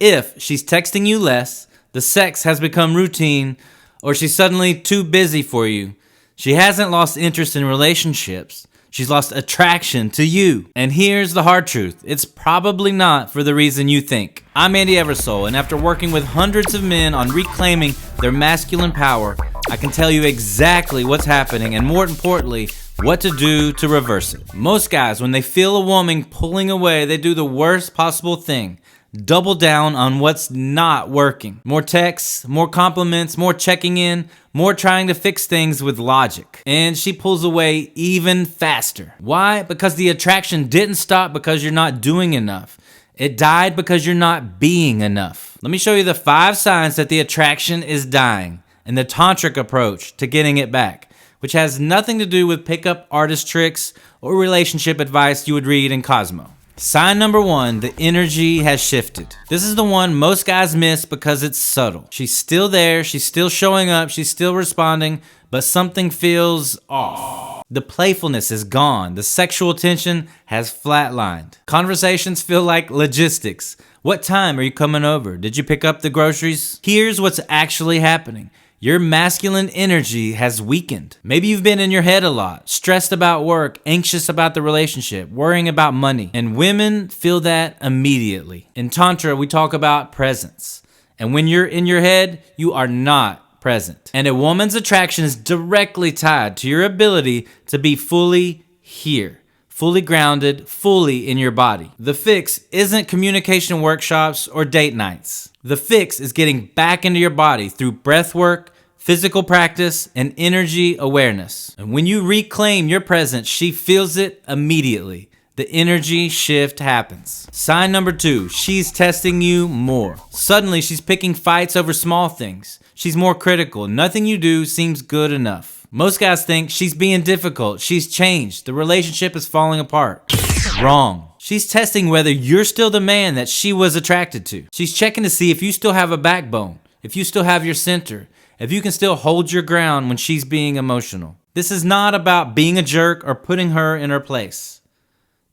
If she's texting you less, the sex has become routine, or she's suddenly too busy for you, she hasn't lost interest in relationships. She's lost attraction to you. And here's the hard truth. It's probably not for the reason you think. I'm Andy Eversole, and after working with hundreds of men on reclaiming their masculine power, I can tell you exactly what's happening and, more importantly, what to do to reverse it. Most guys, when they feel a woman pulling away, they do the worst possible thing. Double down on what's not working. More texts, more compliments, more checking in, more trying to fix things with logic. And she pulls away even faster. Why? Because the attraction didn't stop because you're not doing enough. It died because you're not being enough. Let me show you the 5 signs that the attraction is dying and the tantric approach to getting it back, which has nothing to do with pickup artist tricks or relationship advice you would read in Cosmo. Sign number 1, the energy has shifted. This is the one most guys miss because it's subtle. She's still there, she's still showing up, she's still responding, but something feels off. The playfulness is gone. The sexual tension has flatlined. Conversations feel like logistics. What time are you coming over? Did you pick up the groceries? Here's what's actually happening. Your masculine energy has weakened. Maybe you've been in your head a lot, stressed about work, anxious about the relationship, worrying about money. And women feel that immediately. In Tantra, we talk about presence. And when you're in your head, you are not present. And a woman's attraction is directly tied to your ability to be fully here, fully grounded, fully in your body. The fix isn't communication workshops or date nights. The fix is getting back into your body through breath work, physical practice, and energy awareness. And when you reclaim your presence, she feels it immediately. The energy shift happens. Sign number 2, she's testing you more. Suddenly, she's picking fights over small things. She's more critical. Nothing you do seems good enough. Most guys think she's being difficult. She's changed. The relationship is falling apart. Wrong. She's testing whether you're still the man that she was attracted to. She's checking to see if you still have a backbone, if you still have your center, if you can still hold your ground when she's being emotional. This is not about being a jerk or putting her in her place.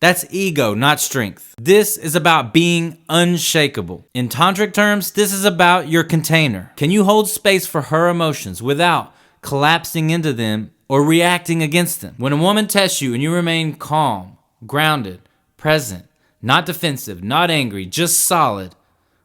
That's ego, not strength. This is about being unshakable. In tantric terms, this is about your container. Can you hold space for her emotions without collapsing into them or reacting against them? When a woman tests you and you remain calm, grounded, present, not defensive, not angry, just solid,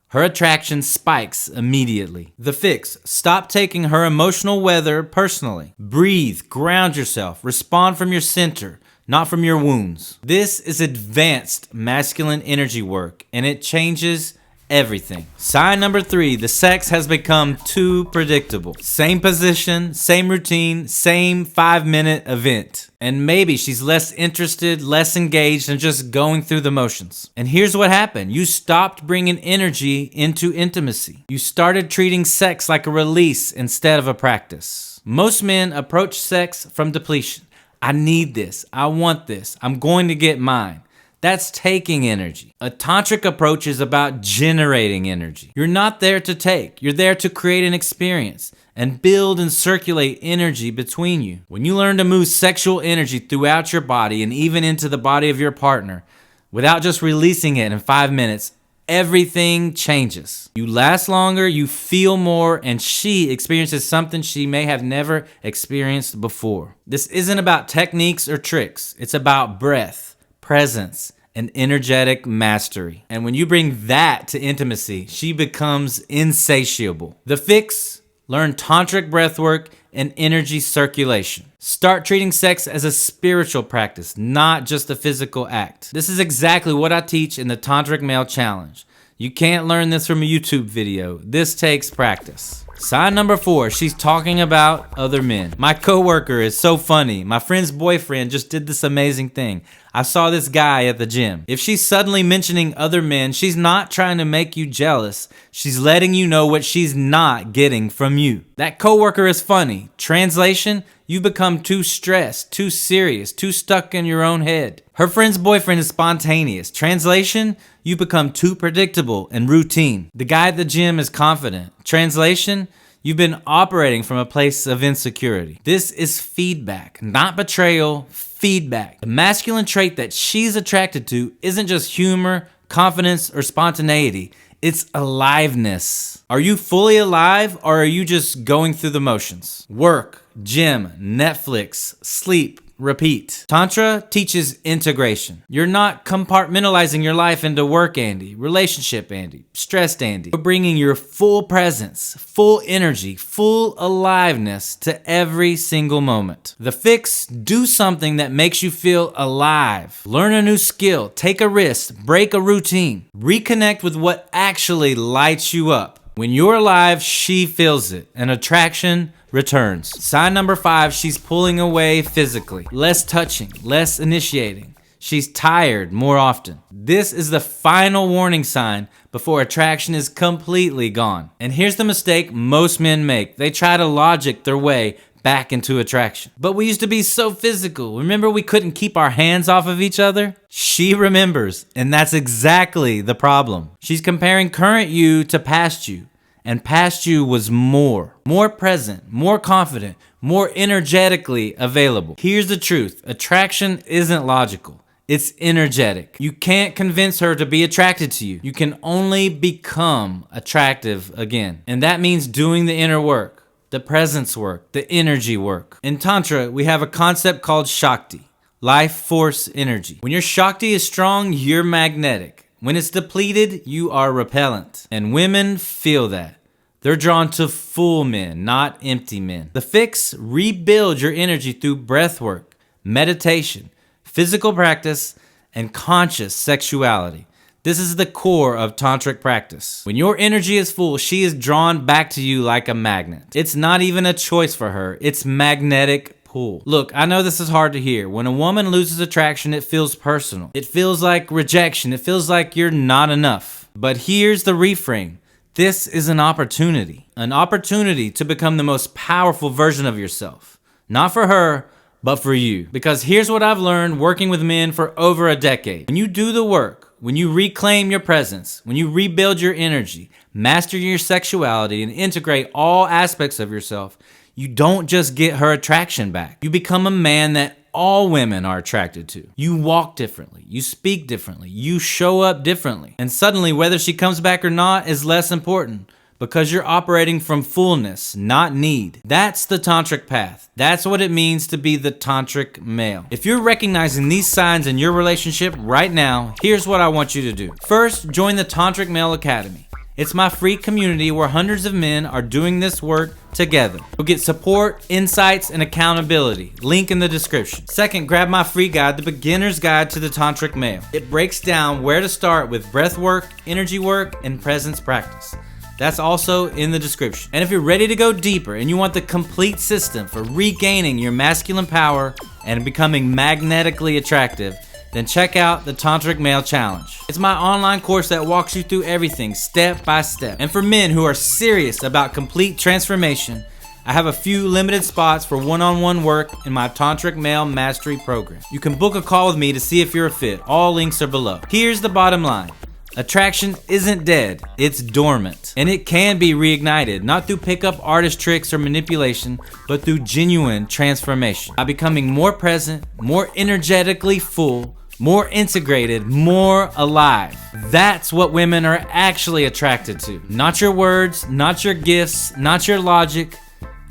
her attraction spikes immediately. The fix: stop taking her emotional weather personally. Breathe, ground yourself, respond from your center, not from your wounds. This is advanced masculine energy work, and it changes everything. Sign number 3, the sex has become too predictable. Same position, same routine, same 5-minute event. And maybe she's less interested, less engaged, and just going through the motions. And here's what happened. You stopped bringing energy into intimacy. You started treating sex like a release instead of a practice. Most men approach sex from depletion. I need this. I want this. I'm going to get mine. That's taking energy. A tantric approach is about generating energy. You're not there to take. You're there to create an experience and build and circulate energy between you. When you learn to move sexual energy throughout your body and even into the body of your partner without just releasing it in 5 minutes, everything changes. You last longer, you feel more, and she experiences something she may have never experienced before. This isn't about techniques or tricks. It's about breath, presence, and energetic mastery. And when you bring that to intimacy, she becomes insatiable. The fix: learn tantric breathwork and energy circulation. Start treating sex as a spiritual practice, not just a physical act. This is exactly what I teach in the Tantric Male Challenge. You can't learn this from a YouTube video. This takes practice. Sign number 4, she's talking about other men. My coworker is so funny. My friend's boyfriend just did this amazing thing. I saw this guy at the gym. If she's suddenly mentioning other men, she's not trying to make you jealous. She's letting you know what she's not getting from you. That coworker is funny. Translation: you've become too stressed, too serious, too stuck in your own head. Her friend's boyfriend is spontaneous. Translation: you've become too predictable and routine. The guy at the gym is confident. Translation: you've been operating from a place of insecurity. This is feedback, not betrayal. Feedback. The masculine trait that she's attracted to isn't just humor, confidence, or spontaneity. It's aliveness. Are you fully alive, or are you just going through the motions? Work, gym, Netflix, sleep, repeat. Tantra teaches integration. You're not compartmentalizing your life into work Andy, relationship Andy, stressed Andy. You're bringing your full presence, full energy, full aliveness to every single moment. The fix: do something that makes you feel alive. Learn a new skill, take a risk, break a routine. Reconnect with what actually lights you up. When you're alive, she feels it, and attraction returns. Sign number 5, she's pulling away physically. Less touching, less initiating. She's tired more often. This is the final warning sign before attraction is completely gone. And here's the mistake most men make. They try to logic their way back into attraction. But we used to be so physical. Remember we couldn't keep our hands off of each other? She remembers, and that's exactly the problem. She's comparing current you to past you. And past you was more present, more confident, more energetically available. Here's the truth. Attraction isn't logical. It's energetic. You can't convince her to be attracted to you. You can only become attractive again. And that means doing the inner work, the presence work, the energy work. In Tantra, we have a concept called Shakti, life force energy. When your Shakti is strong, you're magnetic. When it's depleted, you are repellent. And women feel that. They're drawn to full men, not empty men. The fix: rebuild your energy through breath work, meditation, physical practice, and conscious sexuality. This is the core of tantric practice. When your energy is full, she is drawn back to you like a magnet. It's not even a choice for her. It's magnetic pull. Look, I know this is hard to hear. When a woman loses attraction, it feels personal. It feels like rejection. It feels like you're not enough. But here's the reframe. This is an opportunity to become the most powerful version of yourself. Not for her, but for you. Because here's what I've learned working with men for over a decade. When you do the work, when you reclaim your presence, when you rebuild your energy, master your sexuality, and integrate all aspects of yourself, you don't just get her attraction back. You become a man that all women are attracted to. You walk differently. You speak differently. You show up differently. And suddenly, whether she comes back or not is less important because you're operating from fullness, not need. That's the tantric path. That's what it means to be the tantric male. If you're recognizing these signs in your relationship right now, here's what I want you to do. First, join the Tantric Male Academy. It's my free community where hundreds of men are doing this work together. You'll get support, insights, and accountability. Link in the description. Second, grab my free guide, The Beginner's Guide to the Tantric Male. It breaks down where to start with breath work, energy work, and presence practice. That's also in the description. And if you're ready to go deeper and you want the complete system for regaining your masculine power and becoming magnetically attractive, then check out the Tantric Male Challenge. It's my online course that walks you through everything step by step. And for men who are serious about complete transformation, I have a few limited spots for one-on-one work in my Tantric Male Mastery Program. You can book a call with me to see if you're a fit. All links are below. Here's the bottom line. Attraction isn't dead, it's dormant. And it can be reignited, not through pickup artist tricks or manipulation, but through genuine transformation. By becoming more present, more energetically full, more integrated, more alive. That's what women are actually attracted to. Not your words, not your gifts, not your logic,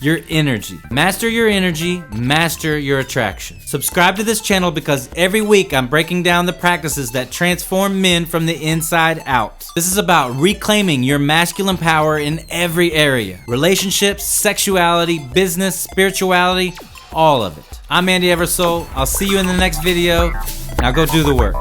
your energy. Master your energy, master your attraction. Subscribe to this channel because every week I'm breaking down the practices that transform men from the inside out. This is about reclaiming your masculine power in every area. Relationships, sexuality, business, spirituality, all of it. I'm Andy Eversole. I'll see you in the next video. Now go do the work.